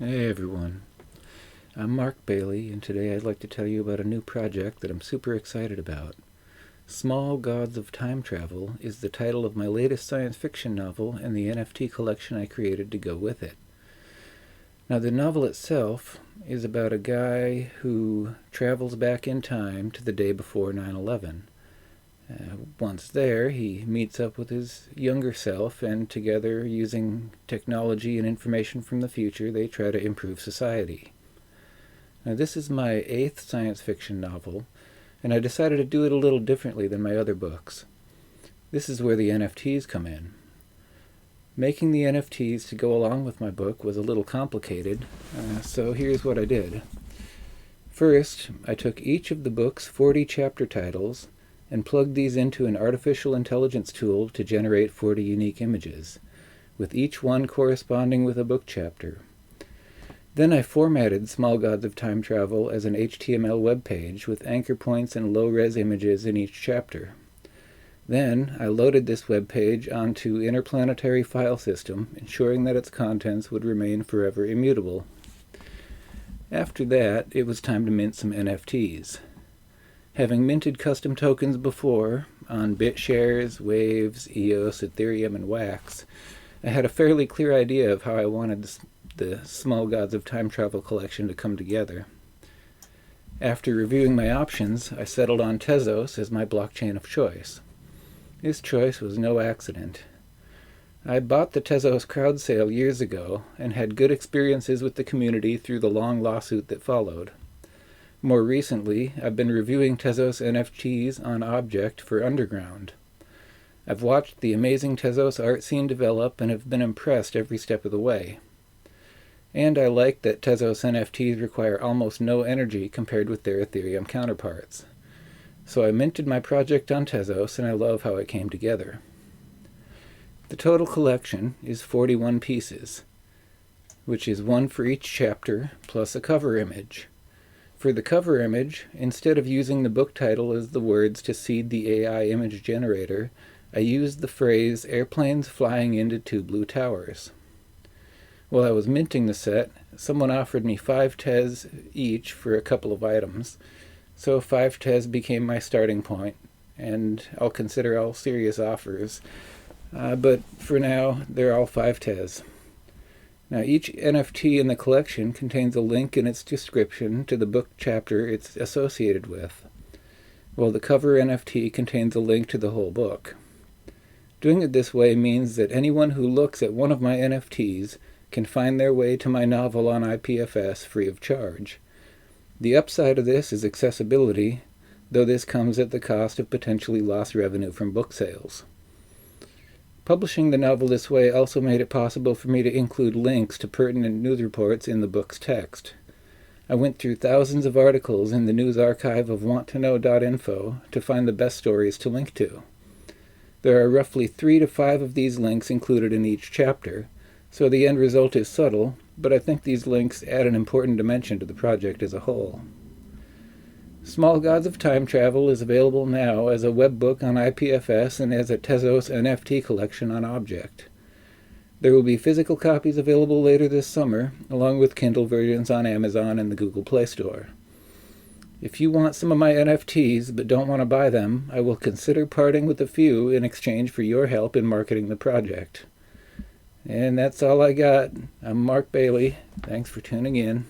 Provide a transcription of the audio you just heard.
Hey everyone, I'm Mark Bailey, and today I'd like to tell you about a new project that I'm super excited about. Small Gods of Time Travel is the title of my latest science fiction novel and the NFT collection I created to go with it. Now, the novel itself is about a guy who travels back in time to the day before 9/11. Once there, he meets up with his younger self, and together, using technology and information from the future, they try to improve society. Now, this is my 8th science fiction novel, and I decided to do it a little differently than my other books. This is where the NFTs come in. Making the NFTs to go along with my book was a little complicated, so here's what I did. First, I took each of the book's 40 chapter titles and plugged these into an artificial intelligence tool to generate 40 unique images, with each one corresponding with a book chapter. Then I formatted Small Gods of Time Travel as an HTML web page with anchor points and low-res images in each chapter. Then I loaded this web page onto Interplanetary File System, ensuring that its contents would remain forever immutable. After that, it was time to mint some NFTs. Having minted custom tokens before, on BitShares, Waves, EOS, Ethereum, and Wax, I had a fairly clear idea of how I wanted the Small Gods of Time Travel collection to come together. After reviewing my options, I settled on Tezos as my blockchain of choice. This choice was no accident. I bought the Tezos crowd sale years ago and had good experiences with the community through the long lawsuit that followed. More recently, I've been reviewing Tezos NFTs on Objkt for Underground. I've watched the amazing Tezos art scene develop and have been impressed every step of the way. And I like that Tezos NFTs require almost no energy compared with their Ethereum counterparts. So I minted my project on Tezos, and I love how it came together. The total collection is 41 pieces, which is one for each chapter, plus a cover image. For the cover image, instead of using the book title as the words to seed the AI image generator, I used the phrase "airplanes flying into 2 blue towers." While I was minting the set, someone offered me 5 Tez each for a couple of items, so 5 Tez became my starting point, and I'll consider all serious offers, but for now, they're all 5 Tez. Now, each NFT in the collection contains a link in its description to the book chapter it's associated with, while the cover NFT contains a link to the whole book. Doing it this way means that anyone who looks at one of my NFTs can find their way to my novel on IPFS free of charge. The upside of this is accessibility, though this comes at the cost of potentially lost revenue from book sales. Publishing the novel this way also made it possible for me to include links to pertinent news reports in the book's text. I went through thousands of articles in the news archive of wanttoknow.info to find the best stories to link to. There are roughly 3 to 5 of these links included in each chapter, so the end result is subtle, but I think these links add an important dimension to the project as a whole. Small Gods of Time Travel is available now as a webbook on IPFS and as a Tezos NFT collection on Objkt. There will be physical copies available later this summer, along with Kindle versions on Amazon and the Google Play Store. If you want some of my NFTs but don't want to buy them, I will consider parting with a few in exchange for your help in marketing the project. And that's all I got. I'm Mark Bailey. Thanks for tuning in.